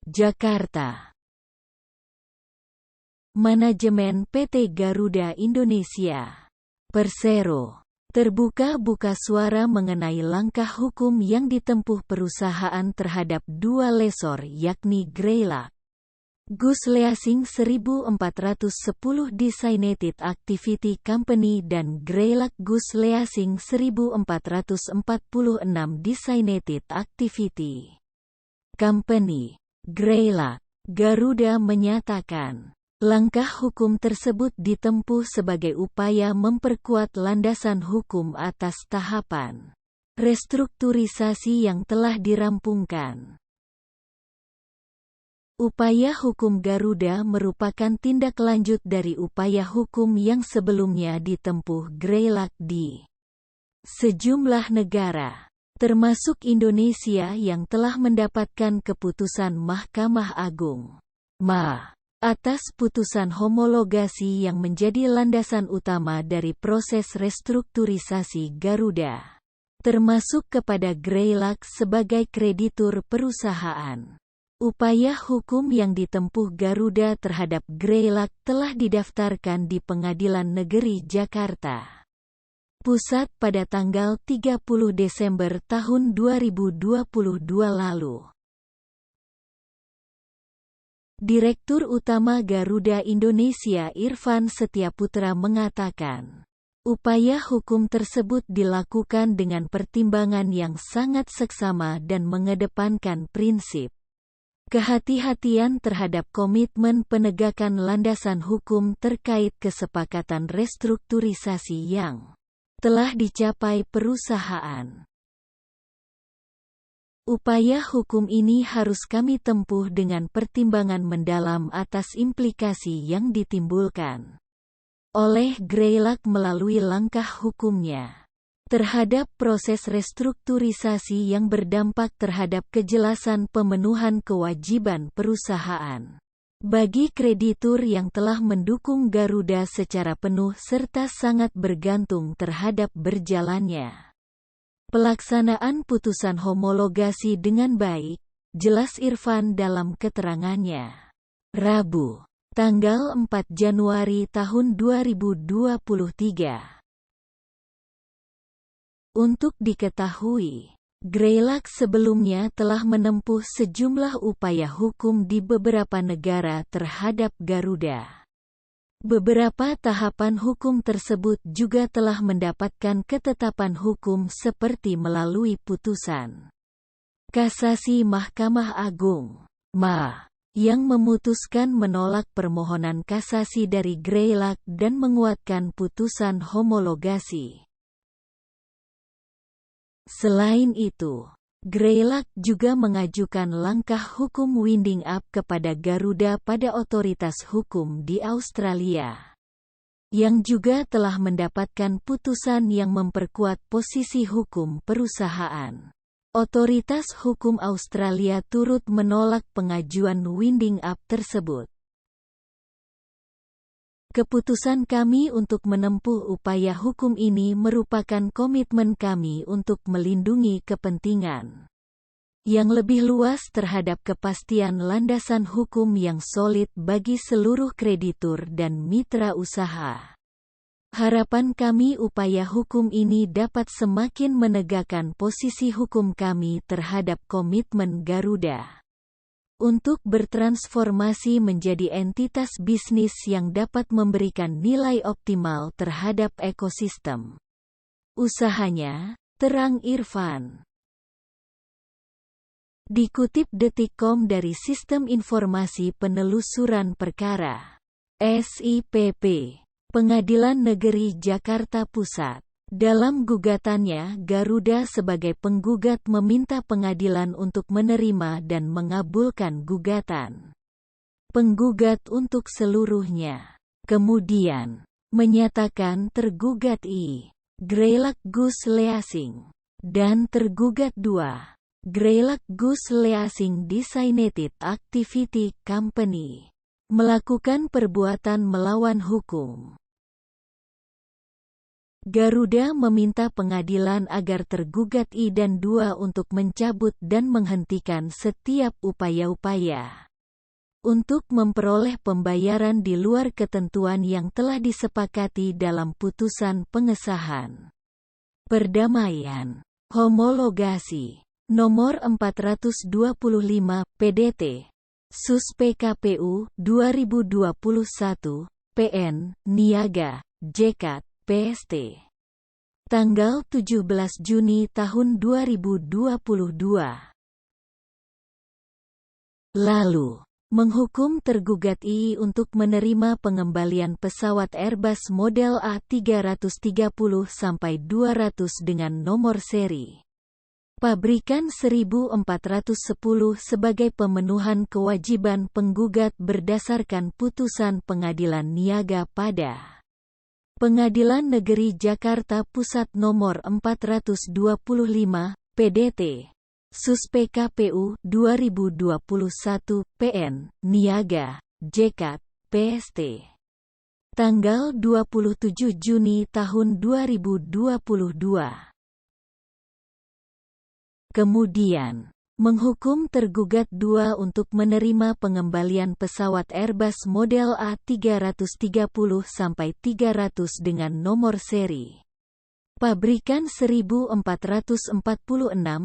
Jakarta. Manajemen PT Garuda Indonesia. Persero. Terbuka buka suara mengenai langkah hukum yang ditempuh perusahaan terhadap dua lessor yakni Greylock Gus Leasing 1410 Designated Activity Company dan Greylock Gus Leasing 1446 Designated Activity Company. Greylock Garuda menyatakan, langkah hukum tersebut ditempuh sebagai upaya memperkuat landasan hukum atas tahapan restrukturisasi yang telah dirampungkan. Upaya hukum Garuda merupakan tindak lanjut dari upaya hukum yang sebelumnya ditempuh Greylock di sejumlah negara, termasuk Indonesia yang telah mendapatkan keputusan Mahkamah Agung (MA) atas putusan homologasi yang menjadi landasan utama dari proses restrukturisasi Garuda, termasuk kepada Greylock sebagai kreditur perusahaan. Upaya hukum yang ditempuh Garuda terhadap Greylock telah didaftarkan di Pengadilan Negeri Jakarta Pusat pada tanggal 30 Desember tahun 2022 lalu. Direktur Utama Garuda Indonesia Irfan Setiaputra mengatakan, upaya hukum tersebut dilakukan dengan pertimbangan yang sangat seksama dan mengedepankan prinsip kehati-hatian terhadap komitmen penegakan landasan hukum terkait kesepakatan restrukturisasi yang telah dicapai perusahaan. Upaya hukum ini harus kami tempuh dengan pertimbangan mendalam atas implikasi yang ditimbulkan oleh Greylock melalui langkah hukumnya terhadap proses restrukturisasi yang berdampak terhadap kejelasan pemenuhan kewajiban perusahaan bagi kreditur yang telah mendukung Garuda secara penuh serta sangat bergantung terhadap berjalannya pelaksanaan putusan homologasi dengan baik, jelas Irfan dalam keterangannya. Rabu, tanggal 4 Januari tahun 2023. Untuk diketahui, Greylock sebelumnya telah menempuh sejumlah upaya hukum di beberapa negara terhadap Garuda. Beberapa tahapan hukum tersebut juga telah mendapatkan ketetapan hukum seperti melalui putusan Kasasi Mahkamah Agung (MA) yang memutuskan menolak permohonan kasasi dari Greylock dan menguatkan putusan homologasi. Selain itu, Greylock juga mengajukan langkah hukum winding up kepada Garuda pada otoritas hukum di Australia, yang juga telah mendapatkan putusan yang memperkuat posisi hukum perusahaan. Otoritas hukum Australia turut menolak pengajuan winding up tersebut. Keputusan kami untuk menempuh upaya hukum ini merupakan komitmen kami untuk melindungi kepentingan yang lebih luas terhadap kepastian landasan hukum yang solid bagi seluruh kreditur dan mitra usaha. Harapan kami upaya hukum ini dapat semakin menegakkan posisi hukum kami terhadap komitmen Garuda untuk bertransformasi menjadi entitas bisnis yang dapat memberikan nilai optimal terhadap ekosistem usahanya, terang Irfan. Dikutip Detikcom dari Sistem Informasi Penelusuran Perkara (SIPP), Pengadilan Negeri Jakarta Pusat. Dalam gugatannya, Garuda sebagai penggugat meminta pengadilan untuk menerima dan mengabulkan gugatan penggugat untuk seluruhnya. Kemudian, menyatakan tergugat I. Greylock Gus Leasing dan tergugat 2. Greylock Gus Leasing Designated Activity Company melakukan perbuatan melawan hukum. Garuda meminta pengadilan agar tergugat I dan II untuk mencabut dan menghentikan setiap upaya-upaya untuk memperoleh pembayaran di luar ketentuan yang telah disepakati dalam putusan pengesahan perdamaian homologasi nomor 425 PDT Sus PKPU 2021 PN Niaga JKT PST tanggal 17 Juni tahun 2022. Lalu, menghukum tergugat I untuk menerima pengembalian pesawat Airbus model A330-200 dengan nomor seri pabrikan 1410 sebagai pemenuhan kewajiban penggugat berdasarkan putusan Pengadilan Niaga pada Pengadilan Negeri Jakarta Pusat Nomor 425, PDT, Sus PKPU 2021, PN, Niaga, JKT, PST. Tanggal 27 Juni tahun 2022. Kemudian, menghukum tergugat II untuk menerima pengembalian pesawat Airbus model A330-300 dengan nomor seri pabrikan 1446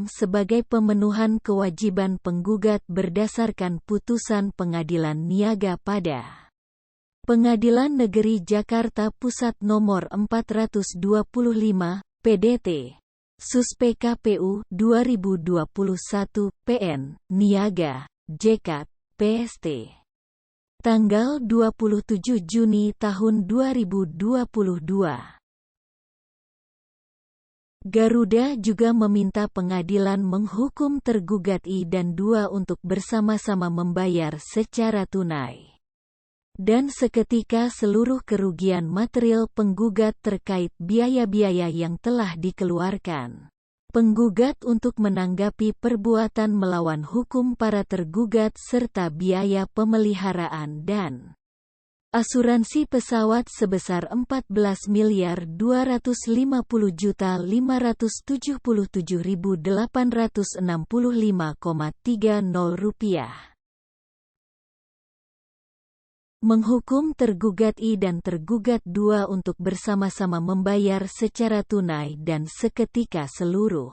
sebagai pemenuhan kewajiban penggugat berdasarkan putusan Pengadilan Niaga pada Pengadilan Negeri Jakarta Pusat Nomor 425, PDT Sus PKPU 2021 PN Niaga JKT PST tanggal 27 Juni tahun 2022. Garuda juga meminta pengadilan menghukum tergugat I dan II untuk bersama-sama membayar secara tunai dan seketika seluruh kerugian material penggugat terkait biaya-biaya yang telah dikeluarkan penggugat untuk menanggapi perbuatan melawan hukum para tergugat serta biaya pemeliharaan dan asuransi pesawat sebesar Rp14.257.865,30. Menghukum tergugat I dan tergugat II untuk bersama-sama membayar secara tunai dan seketika seluruh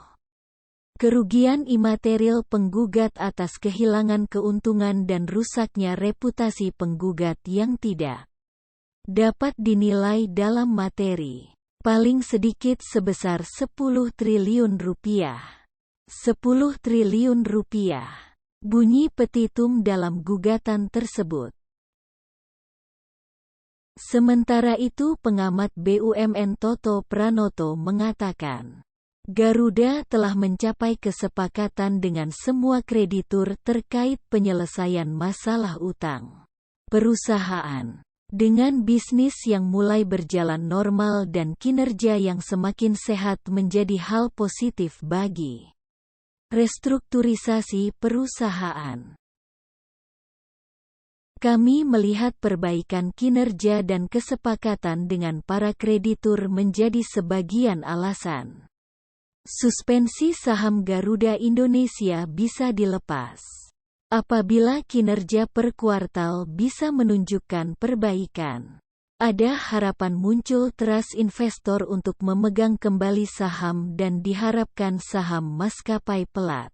kerugian imaterial penggugat atas kehilangan keuntungan dan rusaknya reputasi penggugat yang tidak dapat dinilai dalam materi paling sedikit sebesar Rp10 triliun. 10 triliun rupiah. Bunyi petitum dalam gugatan tersebut. Sementara itu pengamat BUMN Toto Pranoto mengatakan, Garuda telah mencapai kesepakatan dengan semua kreditur terkait penyelesaian masalah utang perusahaan. Dengan bisnis yang mulai berjalan normal dan kinerja yang semakin sehat menjadi hal positif bagi restrukturisasi perusahaan. Kami melihat perbaikan kinerja dan kesepakatan dengan para kreditur menjadi sebagian alasan suspensi saham Garuda Indonesia bisa dilepas apabila kinerja per kuartal bisa menunjukkan perbaikan. Ada harapan muncul trust investor untuk memegang kembali saham dan diharapkan saham maskapai pelat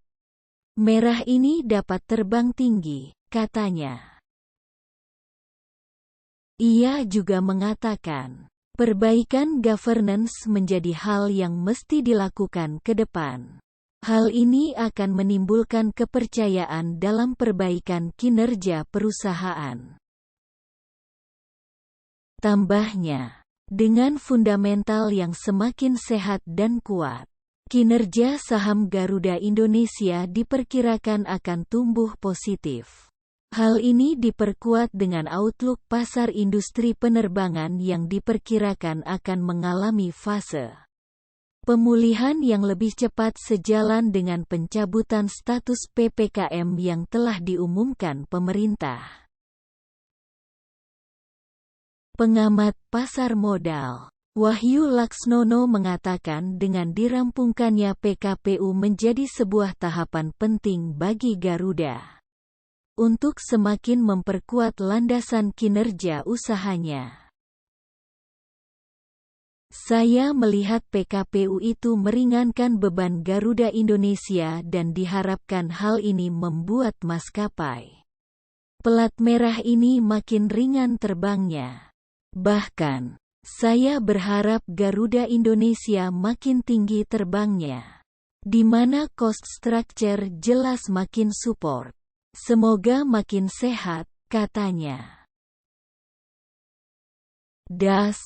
merah ini dapat terbang tinggi, katanya. Ia juga mengatakan, perbaikan governance menjadi hal yang mesti dilakukan ke depan. Hal ini akan menimbulkan kepercayaan dalam perbaikan kinerja perusahaan. Tambahnya, dengan fundamental yang semakin sehat dan kuat, kinerja saham Garuda Indonesia diperkirakan akan tumbuh positif. Hal ini diperkuat dengan outlook pasar industri penerbangan yang diperkirakan akan mengalami fase pemulihan yang lebih cepat sejalan dengan pencabutan status PPKM yang telah diumumkan pemerintah. Pengamat pasar modal Wahyu Laksnono mengatakan dengan dirampungkannya PKPU menjadi sebuah tahapan penting bagi Garuda untuk semakin memperkuat landasan kinerja usahanya. Saya melihat PKPU itu meringankan beban Garuda Indonesia dan diharapkan hal ini membuat maskapai pelat merah ini makin ringan terbangnya. Bahkan, saya berharap Garuda Indonesia makin tinggi terbangnya, di mana cost structure jelas makin support. Semoga makin sehat, katanya. Das.